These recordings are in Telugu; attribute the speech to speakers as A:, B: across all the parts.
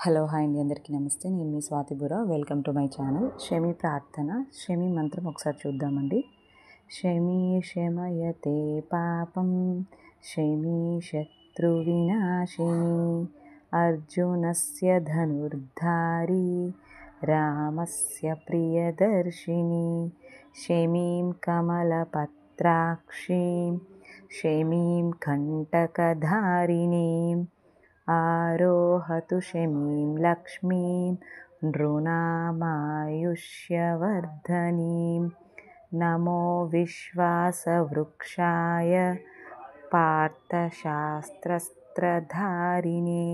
A: హలో హాయ్ అండి, అందరికీ నమస్తే. నేను మీ Swathi Bura. Welcome to my channel. శమి ప్రార్థన, శమి మంత్రం ఒకసారి చూద్దామండి. శమి శమయతే పాపం, శమి శత్రు వినాశిని, అర్జునస్య ధనుర్ధారి, రామస్య ప్రియదర్శిని, శమీం కమలపత్రాక్షీం, శమీం కంటకధారిణీం, ఆరోహతు శమీం లక్ష్మీం నృణామాయుష్యవర్ధనీం. నమో విశ్వాసవృక్షాయ పార్థశాస్త్రస్త్రధారిణే,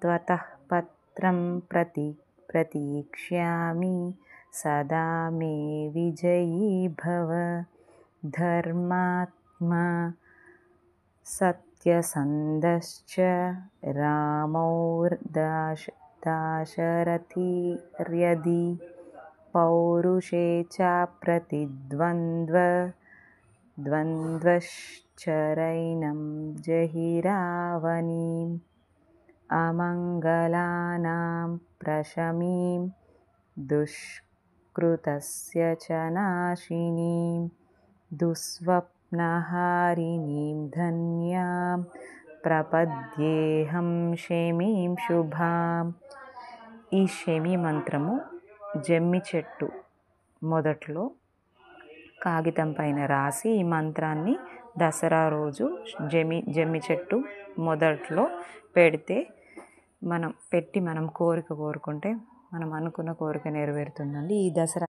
A: త్వతః పత్రం ప్రతీక్ష్యామి, సదా మే విజయీ భవ. ధర్మాత్మా సత్యసంధశ్చ రామో దాశరథిర్యది, పౌరుషే చాప్రతిద్వంద్వశ్చరైనం జహిరావణీం. అమంగళానాం ప్రశమీం, దుష్కృతస్య చ నాశినీం, దుస్వప్నహారిణీం ధన్యాం ప్రపద్యేహం శమీం శుభాం. ఈ శమి మంత్రము జమ్మి చెట్టు మొదట్లో కాగితం పైన రాసి ఈ మంత్రాన్ని దసరా రోజు జమ్మి చెట్టు మొదట్లో పెడితే మనం కోరిక కోరుకుంటే మనం అనుకున్న కోరిక నెరవేరుతుందండి. ఈ దసరా